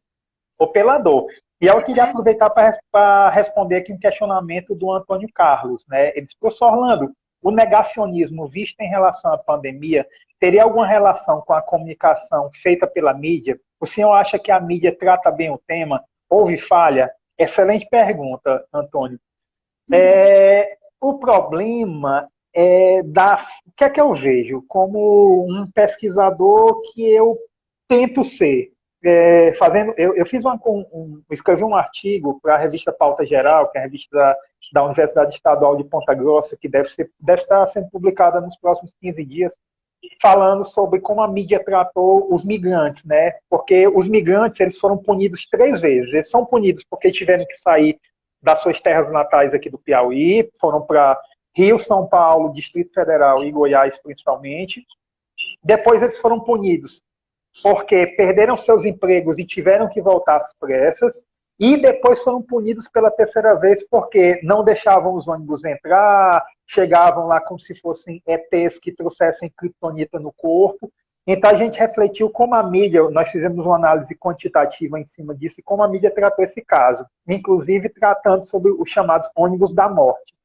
ou pela dor. E eu queria aproveitar para responder aqui um questionamento do Antônio Carlos, né? Ele disse, professor Orlando, o negacionismo visto em relação à pandemia teria alguma relação com a comunicação feita pela mídia? O senhor acha que a mídia trata bem o tema? Houve falha? Excelente pergunta, Antônio. O problema o que é que eu vejo? Como um pesquisador que eu tento ser, eu fiz escrevi um artigo para a revista Pauta Geral, que é a revista da Universidade Estadual de Ponta Grossa, que deve estar sendo publicada nos próximos 15 dias, falando sobre como a mídia tratou os migrantes, né? Porque os migrantes, eles foram punidos 3 vezes. Eles são punidos porque tiveram que sair das suas terras natais aqui do Piauí, foram para Rio, São Paulo, Distrito Federal e Goiás, principalmente. Depois eles foram punidos porque perderam seus empregos e tiveram que voltar às pressas. E depois foram punidos pela 3ª vez porque não deixavam os ônibus entrar, chegavam lá como se fossem ETs que trouxessem criptonita no corpo. Então a gente refletiu como a mídia, nós fizemos uma análise quantitativa em cima disso, e como a mídia tratou esse caso, inclusive tratando sobre os chamados ônibus da morte.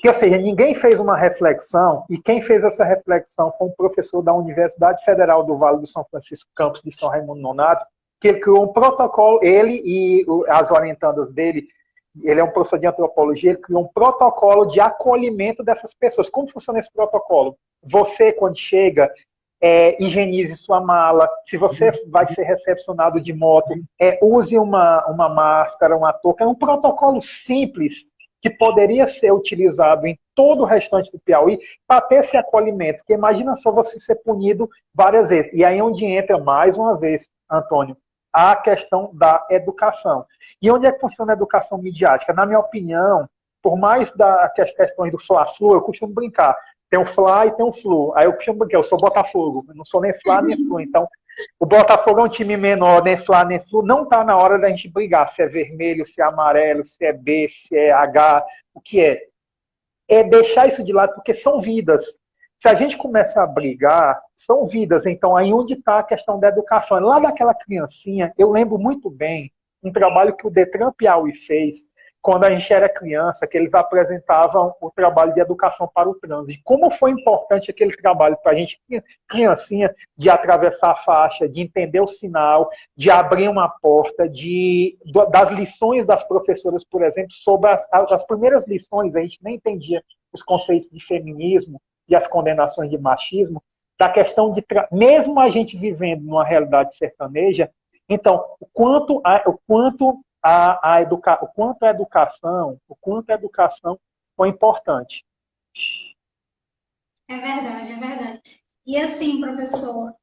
Ou seja, ninguém fez uma reflexão, e quem fez essa reflexão foi um professor da Universidade Federal do Vale do São Francisco, campus de São Raimundo Nonato, que ele criou um protocolo, ele e as orientandas dele, ele é um professor de antropologia, ele criou um protocolo de acolhimento dessas pessoas. Como funciona esse protocolo? Você, quando chega, higienize sua mala. Se você vai ser recepcionado de moto, use uma máscara, uma touca. É um protocolo simples que poderia ser utilizado em todo o restante do Piauí para ter esse acolhimento. Porque imagina só você ser punido várias vezes. E aí é onde entra, mais uma vez, Antônio, a questão da educação. E onde é que funciona a educação midiática? Na minha opinião, por mais que as questões do Fla-Flu, eu costumo brincar. Tem o Fla e tem o Flu. Aí eu costumo brincar, eu sou Botafogo, eu não sou nem Fla nem Flu. Então, o Botafogo é um time menor, nem Fla nem Flu. Não está na hora da gente brigar se é vermelho, se é amarelo, se é B, se é H, o que é. É deixar isso de lado, porque são vidas. Se a gente começa a brigar, são vidas. Então, aí onde está a questão da educação? Lá daquela criancinha, eu lembro muito bem um trabalho que o Detran Piauí fez quando a gente era criança, que eles apresentavam o trabalho de educação para o trânsito. Como foi importante aquele trabalho para a gente, criancinha, de atravessar a faixa, de entender o sinal, de abrir uma porta, das lições das professoras, por exemplo, sobre as primeiras lições, a gente nem entendia os conceitos de feminismo e as condenações de machismo, da questão de, mesmo a gente vivendo numa realidade sertaneja, então, o quanto a educação foi importante. É verdade, é verdade. E assim, professor,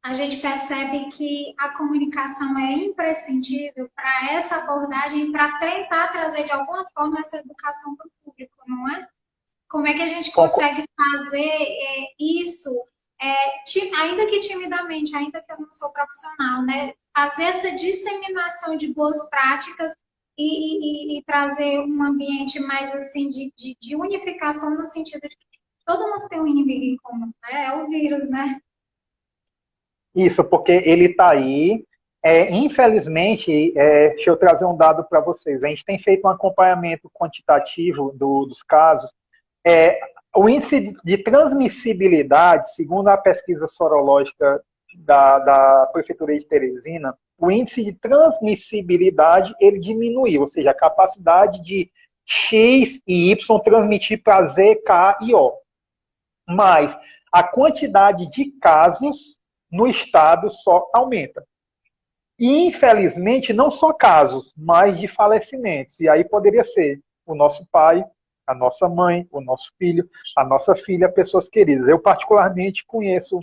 a gente percebe que a comunicação é imprescindível para essa abordagem, para tentar trazer de alguma forma essa educação para o público, não é? Como é que a gente consegue fazer isso, ainda que timidamente, ainda que eu não sou profissional, né? Fazer essa disseminação de boas práticas e trazer um ambiente mais assim de unificação no sentido de que todo mundo tem um inimigo em comum, né? É o vírus, né? Isso, porque ele está aí. Infelizmente, deixa eu trazer um dado para vocês. A gente tem feito um acompanhamento quantitativo dos casos. O índice de transmissibilidade, segundo a pesquisa sorológica da Prefeitura de Teresina, o índice de transmissibilidade ele diminuiu, ou seja, a capacidade de X e Y transmitir para Z, K e O. Mas a quantidade de casos no estado só aumenta. E, infelizmente, não só casos, mas de falecimentos. E aí poderia ser o nosso pai, a nossa mãe, o nosso filho, a nossa filha, pessoas queridas. Eu, particularmente, conheço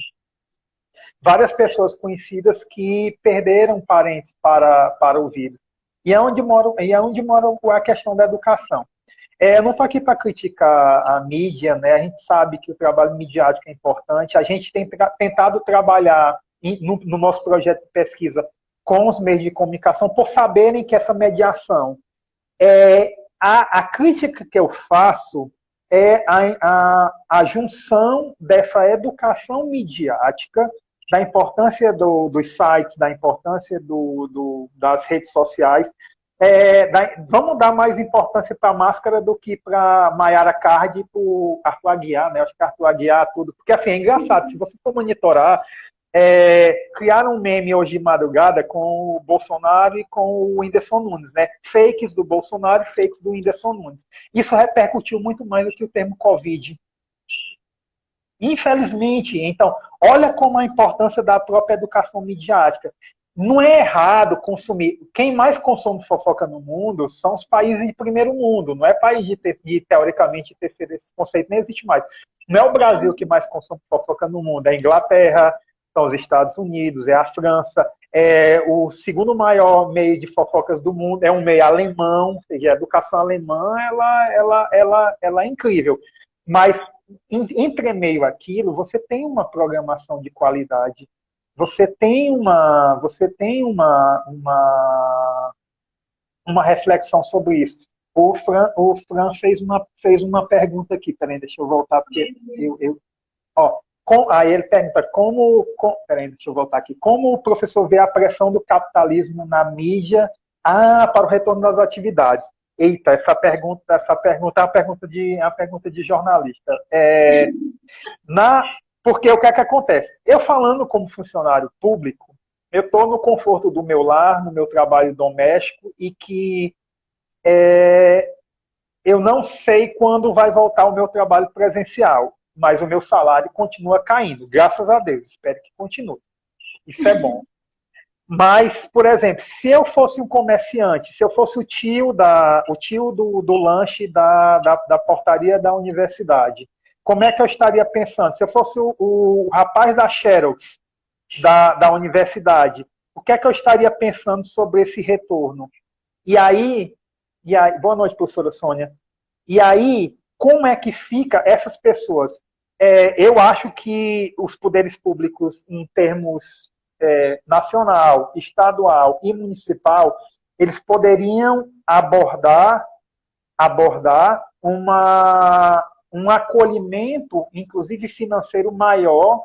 várias pessoas conhecidas que perderam parentes para o vírus. E é onde mora a questão da educação. Eu não estou aqui para criticar a mídia, né? A gente sabe que o trabalho midiático é importante. A gente tem tentado trabalhar no nosso projeto de pesquisa com os meios de comunicação por saberem que essa mediação a crítica que eu faço é a junção dessa educação midiática, da importância dos sites, da importância das redes sociais. Vamos dar mais importância para a máscara do que para Mayara Card e para o Arthur Aguiar, né? Acho que Arthur Aguiar, tudo. Porque assim, é engraçado, se você for monitorar, criaram um meme hoje de madrugada com o Bolsonaro e com o Whindersson Nunes, né? Fakes do Bolsonaro e fakes do Whindersson Nunes. Isso repercutiu muito mais do que o termo Covid. Infelizmente, então, olha como a importância da própria educação midiática. não é errado consumir. Quem mais consome fofoca no mundo são os países de primeiro mundo, não é país teoricamente terceiro, esse conceito nem existe mais. Não é o Brasil que mais consome fofoca no mundo, é a Inglaterra, são os Estados Unidos, é a França, é o segundo maior meio de fofocas do mundo, é um meio alemão, ou seja, a educação alemã ela é incrível. Mas, entre meio aquilo, você tem uma programação de qualidade, uma reflexão sobre isso. O Fran fez uma pergunta aqui, peraí, deixa eu voltar, porque aí ele pergunta peraí, deixa eu voltar aqui, como o professor vê a pressão do capitalismo na mídia para o retorno das atividades? Eita, essa pergunta é uma pergunta de jornalista. Porque o que é que acontece? Eu falando como funcionário público, eu estou no conforto do meu lar, no meu trabalho doméstico, e que eu não sei quando vai voltar o meu trabalho presencial, mas o meu salário continua caindo, graças a Deus, espero que continue. Isso é bom. Mas, por exemplo, se eu fosse um comerciante, se eu fosse o tio do lanche da portaria da universidade, como é que eu estaria pensando? Se eu fosse o rapaz da Xerox da universidade, o que é que eu estaria pensando sobre esse retorno? E aí, boa noite, professora Sônia. E aí, como é que fica essas pessoas? Eu acho que os poderes públicos, em termos nacional, estadual e municipal, eles poderiam abordar um acolhimento, inclusive financeiro, maior.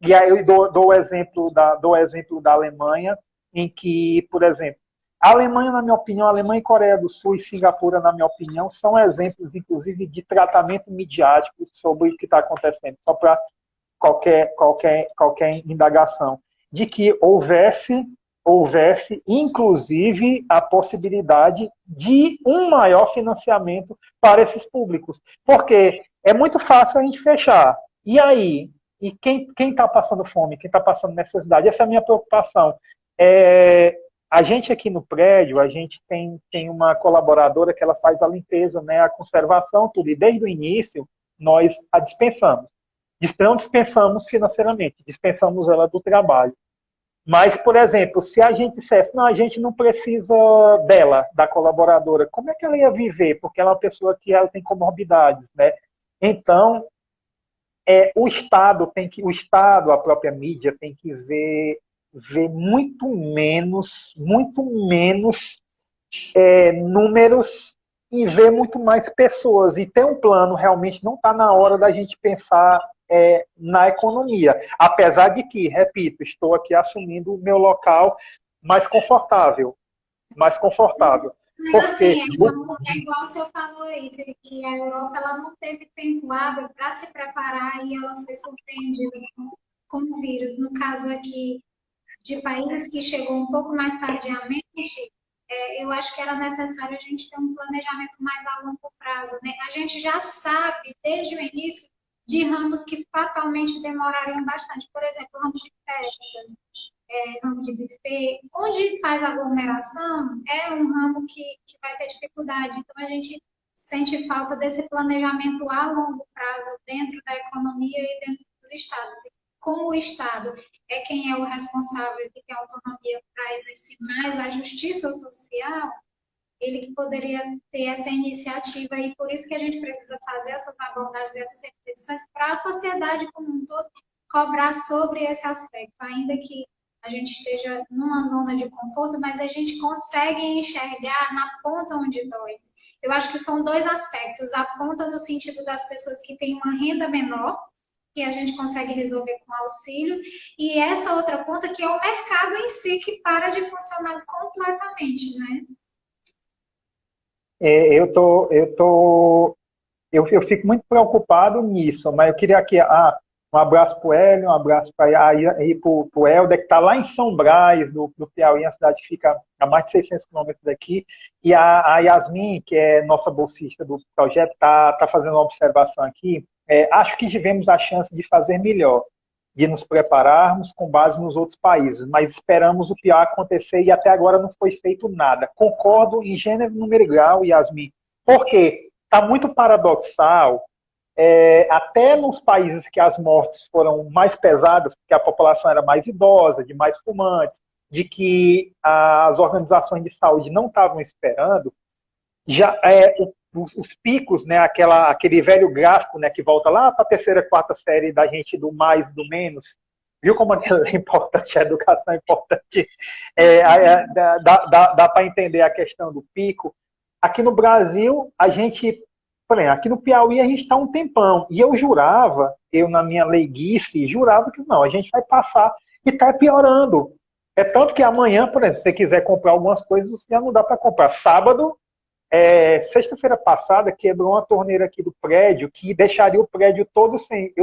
E aí eu dou o exemplo da Alemanha, em que, por exemplo, a Alemanha, na minha opinião, a Alemanha e Coreia do Sul e Singapura, na minha opinião, são exemplos, inclusive, de tratamento midiático sobre o que está acontecendo, só para qualquer indagação, de que houvesse, inclusive, a possibilidade de um maior financiamento para esses públicos. Porque é muito fácil a gente fechar. E aí? E quem está passando fome? Quem está passando necessidade? Essa é a minha preocupação. A gente aqui no prédio, a gente tem uma colaboradora que ela faz a limpeza, né, a conservação, tudo. E desde o início, nós a dispensamos. Não dispensamos financeiramente, dispensamos ela do trabalho. Mas, por exemplo, se a gente dissesse, não, a gente não precisa dela, da colaboradora, como é que ela ia viver? Porque ela é uma pessoa que ela tem comorbidades, né? Então, o Estado, a própria mídia, tem que ver muito menos números e ver muito mais pessoas. E ter um plano, realmente não está na hora da gente pensar na economia. Apesar de que, repito, estou aqui assumindo o meu local mais confortável. Mas assim, é igual o senhor falou aí, que a Europa ela não teve tempo hábil para se preparar e ela foi surpreendida com o vírus. No caso aqui, de países que chegou um pouco mais tardiamente, eu acho que era necessário a gente ter um planejamento mais a longo prazo, né? A gente já sabe, desde o início, de ramos que fatalmente demorariam bastante. Por exemplo, ramos de festas, ramo de buffet. Onde faz aglomeração, é um ramo que vai ter dificuldade. Então, a gente sente falta desse planejamento a longo prazo dentro da economia e dentro dos estados. Como o Estado é quem é o responsável, que tem autonomia para exercer mais a justiça social, ele que poderia ter essa iniciativa e por isso que a gente precisa fazer essas abordagens, essas reflexões para a sociedade como um todo cobrar sobre esse aspecto, ainda que a gente esteja numa zona de conforto, mas a gente consegue enxergar na ponta onde dói. Eu acho que são dois aspectos, a ponta no sentido das pessoas que têm uma renda menor, que a gente consegue resolver com auxílios, e essa outra ponta que é o mercado em si, que para de funcionar completamente, né? Eu fico muito preocupado nisso, mas eu queria aqui um abraço para o Hélio, um abraço para o Helder, que está lá em São Brás, do Piauí, uma cidade que fica a mais de 600 quilômetros daqui, e a Yasmin, que é nossa bolsista do projeto, está fazendo uma observação aqui. Acho que tivemos a chance de fazer melhor. de nos prepararmos com base nos outros países, mas esperamos o pior acontecer e até agora não foi feito nada. Concordo em gênero, número e grau, Yasmin, porque está muito paradoxal, até nos países que as mortes foram mais pesadas, porque a população era mais idosa, de mais fumantes, de que as organizações de saúde não estavam esperando, já os picos, né, aquele velho gráfico, né, que volta lá para a terceira, quarta série da gente do mais, do menos, viu como é importante, a educação é importante, dá para entender a questão do pico. Aqui no Brasil, a gente, por exemplo, aqui no Piauí a gente está um tempão, e eu jurava, eu na minha leiguice, jurava que não, a gente vai passar e está piorando. É tanto que amanhã, por exemplo, se você quiser comprar algumas coisas, já não dá para comprar. Sábado, sexta-feira passada, quebrou uma torneira aqui do prédio que deixaria o prédio todo sem.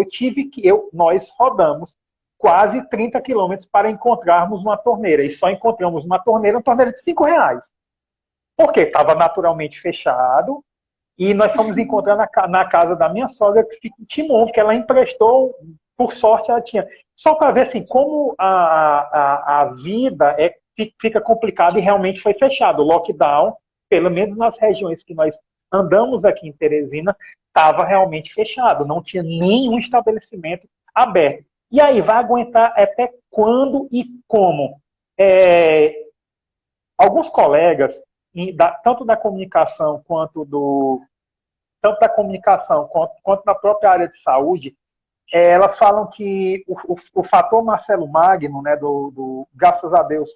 Nós rodamos quase 30 quilômetros para encontrarmos uma torneira. E só encontramos uma torneira de R$5. Porque estava naturalmente fechado. E nós fomos encontrar na casa da minha sogra, que fica em Timon, que ela emprestou, por sorte ela tinha. Só para ver assim, como a vida fica complicada e realmente foi fechado. O lockdown, pelo menos nas regiões que nós andamos aqui em Teresina, estava realmente fechado. Não tinha nenhum estabelecimento aberto. E aí, vai aguentar até quando e como? Alguns colegas, tanto da comunicação quanto na própria área de saúde, elas falam que o fator Marcelo Magno, né, graças a Deus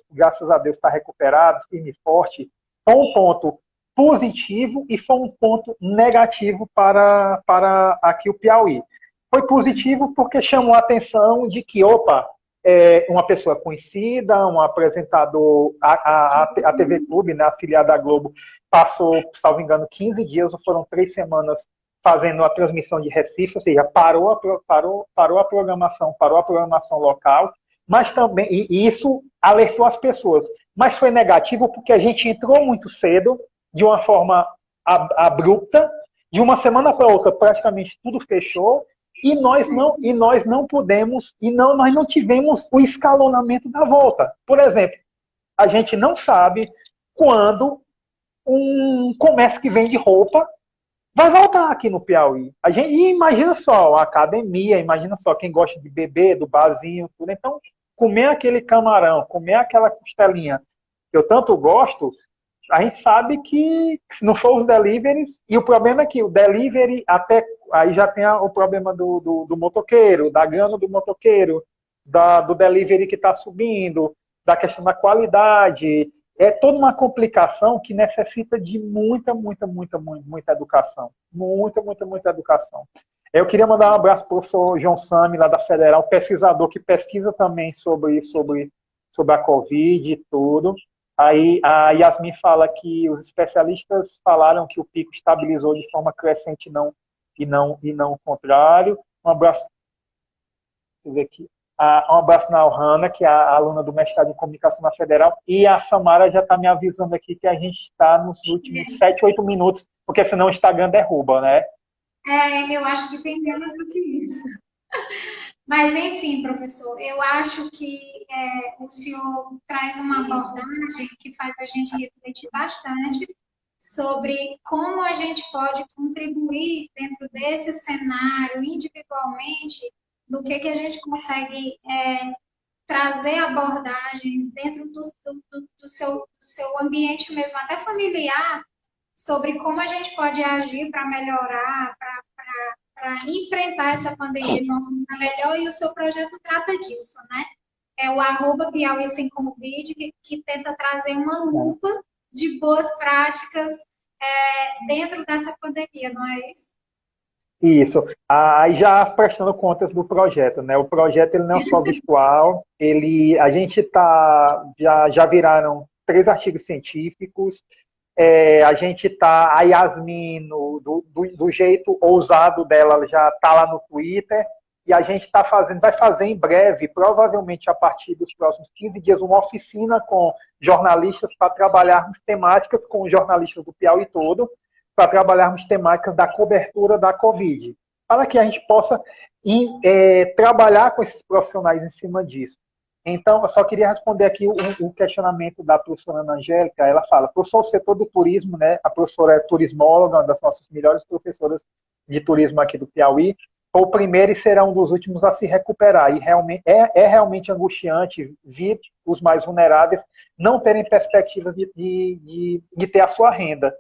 está recuperado, firme e forte, foi um ponto positivo e foi um ponto negativo para aqui o Piauí. Foi positivo porque chamou a atenção de que, uma pessoa conhecida, um apresentador, a TV Clube, né, afiliada à Globo, passou, salvo engano, 15 dias, ou foram 3 semanas, fazendo a transmissão de Recife, ou seja, parou a programação local, mas também, e isso alertou as pessoas. Mas foi negativo porque a gente entrou muito cedo, de uma forma abrupta, de uma semana para outra praticamente tudo fechou, e nós não pudemos, nós não tivemos o escalonamento da volta. Por exemplo, a gente não sabe quando um comércio que vende roupa vai voltar aqui no Piauí. E imagina só, a academia, imagina só quem gosta de beber, do barzinho, tudo. Então, comer aquele camarão, comer aquela costelinha que eu tanto gosto, a gente sabe que se não for os deliveries, e o problema é que o delivery, até aí já tem o problema do motoqueiro, da grana do motoqueiro, do delivery que está subindo, da questão da qualidade. É toda uma complicação que necessita de muita educação. Muita educação. Eu queria mandar um abraço para o professor João Sami, lá da Federal, pesquisador que pesquisa também sobre a Covid e tudo. Aí a Yasmin fala que os especialistas falaram que o pico estabilizou de forma crescente e não o contrário. Um abraço, aqui. Um abraço na Alhana, que é a aluna do mestrado em comunicação na Federal, e a Samara já está me avisando aqui que a gente está nos últimos 7, 8 minutos, porque senão o Instagram derruba, né? Eu acho que tem menos do que isso. Mas, enfim, professor, eu acho que o senhor traz uma abordagem que faz a gente refletir bastante sobre como a gente pode contribuir dentro desse cenário individualmente, do que a gente consegue trazer abordagens dentro do seu ambiente mesmo, até familiar, sobre como a gente pode agir para melhorar, para enfrentar essa pandemia de uma forma melhor, e o seu projeto trata disso, né? É o @Piauí Sem Covid, que tenta trazer uma lupa de boas práticas dentro dessa pandemia, não é isso? Isso. Aí já prestando contas do projeto, né? O projeto ele não é só virtual, a gente já viraram 3 artigos científicos. A gente a Yasmin, do jeito ousado dela, ela já está lá no Twitter, e a gente vai fazer em breve, provavelmente a partir dos próximos 15 dias, uma oficina com jornalistas para trabalharmos temáticas com os jornalistas do Piauí todo, para trabalharmos temáticas da cobertura da Covid. para que a gente possa trabalhar com esses profissionais em cima disso. Então, eu só queria responder aqui o questionamento da professora Ana Angélica. Ela fala, professor, o setor do turismo, né? A professora é turismóloga, uma das nossas melhores professoras de turismo aqui do Piauí, foi o primeiro e será um dos últimos a se recuperar. E realmente, é realmente angustiante ver os mais vulneráveis não terem perspectivas de ter a sua renda.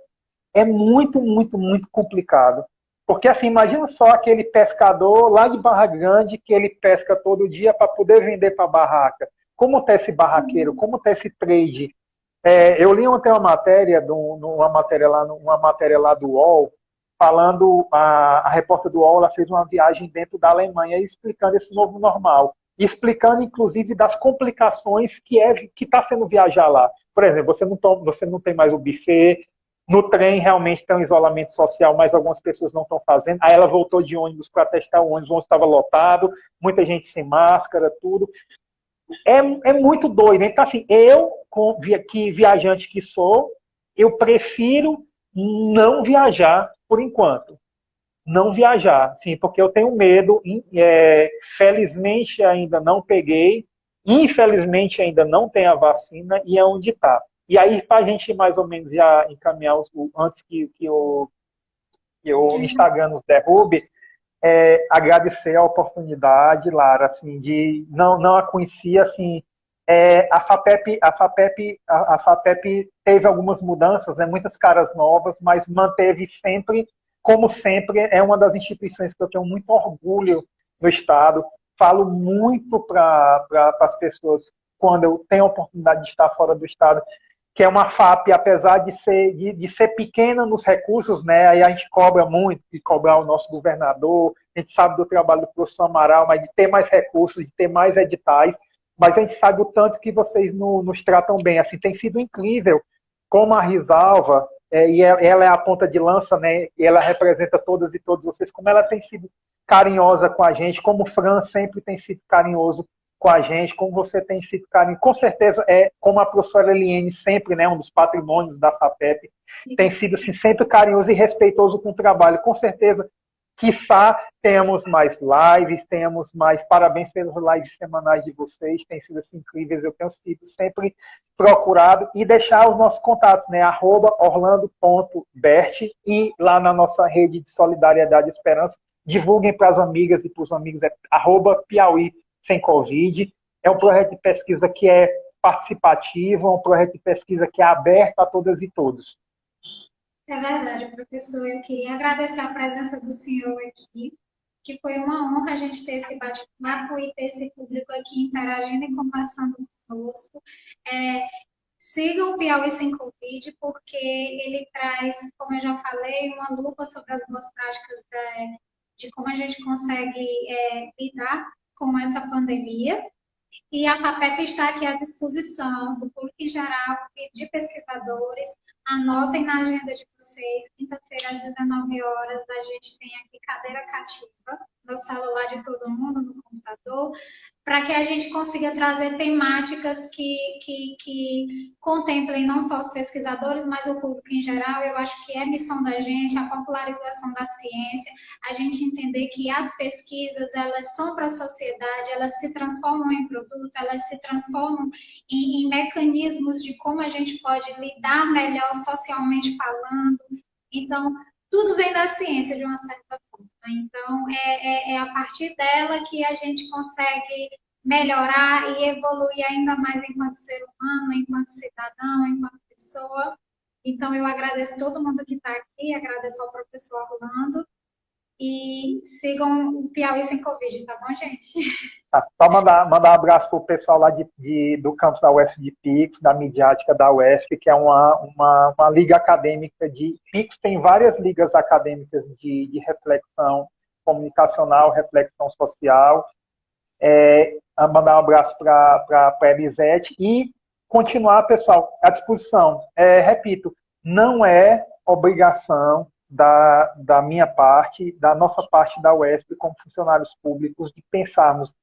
É muito, muito, muito complicado. Porque, assim, imagina só aquele pescador lá de Barra Grande que ele pesca todo dia para poder vender para a barraca. Como está esse barraqueiro? Como está esse trade? Eu li ontem uma matéria, uma matéria lá do UOL, falando, a repórter do UOL ela fez uma viagem dentro da Alemanha explicando esse novo normal. E explicando, inclusive, das complicações que está sendo viajar lá. Por exemplo, você não tem mais o buffet. No trem, realmente tem um isolamento social, mas algumas pessoas não estão fazendo. Aí ela voltou de ônibus para testar o ônibus estava lotado, muita gente sem máscara, tudo. É muito doido. Então, assim, que viajante que sou, eu prefiro não viajar por enquanto. Não viajar, sim, porque eu tenho medo. Felizmente ainda não peguei, infelizmente ainda não tem a vacina e é onde está. E aí, para a gente mais ou menos já encaminhar antes que o Instagram nos derrube, agradecer a oportunidade, Lara, assim, não a conhecia, assim, a FAPEP teve algumas mudanças, né, muitas caras novas, mas manteve sempre, como sempre, é uma das instituições que eu tenho muito orgulho no Estado. Falo muito para as pessoas quando eu tenho a oportunidade de estar fora do Estado, que é uma FAP, apesar de ser pequena nos recursos, né, aí a gente cobra muito, de cobrar o nosso governador, a gente sabe do trabalho do professor Amaral, mas de ter mais recursos, de ter mais editais, mas a gente sabe o tanto que vocês nos tratam bem. Assim, tem sido incrível como a Risalva, e ela é a ponta de lança, né, e ela representa todas e todos vocês, como ela tem sido carinhosa com a gente, como o Fran sempre tem sido carinhoso com a gente, como você tem sido carinhoso. Com certeza, como a professora Eliane sempre, né, um dos patrimônios da FAPEP, tem sido assim, sempre carinhoso e respeitoso com o trabalho. Com certeza, quiçá tenhamos mais lives, tenhamos mais. Parabéns pelas lives semanais de vocês, têm sido assim, incríveis. Eu tenho sido sempre procurado e deixar os nossos contatos, né? @orlando.bert e lá na nossa rede de solidariedade e esperança. Divulguem para as amigas e para os amigos, @Piauí Sem Covid. É um projeto de pesquisa que é participativo, é um projeto de pesquisa que é aberto a todas e todos. É verdade, professor. Eu queria agradecer a presença do senhor aqui, que foi uma honra a gente ter esse bate-papo e ter esse público aqui interagindo e conversando conosco. Sigam o Piauí Sem Covid, porque ele traz, como eu já falei, uma lupa sobre as boas práticas de como a gente consegue lidar com essa pandemia. E a FAPEP está aqui à disposição do público em geral e de pesquisadores. Anotem na agenda de vocês, quinta-feira às 19 horas, a gente tem aqui cadeira cativa, no celular de todo mundo, no computador, para que a gente consiga trazer temáticas que contemplem não só os pesquisadores, mas o público em geral. Eu acho que é missão da gente, a popularização da ciência, a gente entender que as pesquisas, elas são para a sociedade, elas se transformam em produto, elas se transformam em mecanismos de como a gente pode lidar melhor socialmente falando. Então, tudo vem da ciência, de uma certa forma. Então, é a partir dela que a gente consegue melhorar e evoluir ainda mais enquanto ser humano, enquanto cidadão, enquanto pessoa. Então, eu agradeço todo mundo que está aqui, agradeço ao professor Orlando e sigam o Piauí Sem Covid, tá bom, gente? Só mandar um abraço para o pessoal lá do campus da UESP de Pix, da Midiática da UESP, que é uma liga acadêmica de Pix, tem várias ligas acadêmicas de reflexão comunicacional, reflexão social. Mandar um abraço para a Elisete e continuar, pessoal, à disposição. Repito, não é obrigação da minha parte, da nossa parte da UESP, como funcionários públicos, de pensarmos.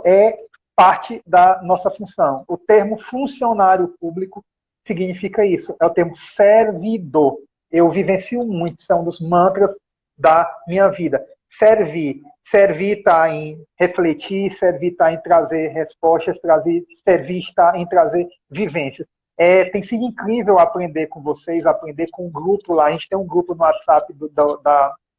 É parte da nossa função. O termo funcionário público significa isso, é o termo servidor. Eu vivencio muito, isso é um dos mantras da minha vida. Servir está em refletir, servir está em trazer respostas, servir está em trazer vivências. Tem sido incrível aprender com vocês, aprender com um grupo lá. A gente tem um grupo no WhatsApp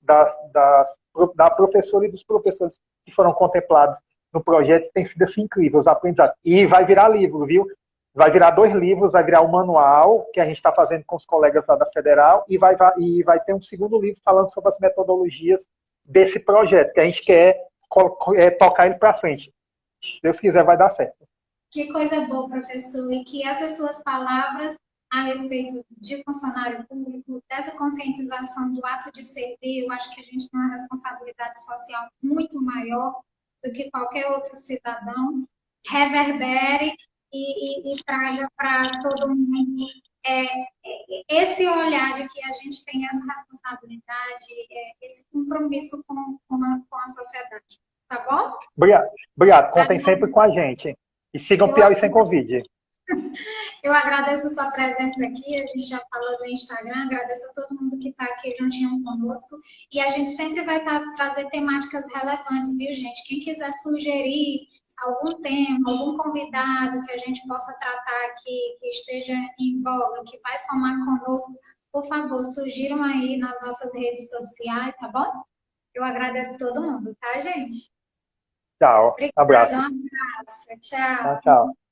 da professora e dos professores que foram contemplados no projeto. Tem sido assim, incrível os aprendizados. E vai virar livro, viu? Vai virar 2 livros, vai virar um manual que a gente está fazendo com os colegas lá da Federal e vai ter um segundo livro falando sobre as metodologias desse projeto, que a gente quer tocar ele para frente. Se Deus quiser, vai dar certo. Que coisa boa, professor, e que essas suas palavras a respeito de funcionário público, dessa conscientização do ato de servir, eu acho que a gente tem uma responsabilidade social muito maior do que qualquer outro cidadão, reverbere e traga para todo mundo esse olhar de que a gente tem essa responsabilidade, esse compromisso com a sociedade. Tá bom? Obrigado. Contem sempre com a gente. E sigam Piauí Sem Covid. Eu agradeço a sua presença aqui, a gente já falou do Instagram, agradeço a todo mundo que está aqui juntinho conosco, e a gente sempre vai trazer temáticas relevantes, viu, gente? Quem quiser sugerir algum tema, algum convidado que a gente possa tratar aqui, que esteja em voga, que vai somar conosco, por favor, sugiram aí nas nossas redes sociais, tá bom? Eu agradeço a todo mundo, tá, gente? Tchau. Obrigada, Abraços. um abraço. Tchau. Tchau.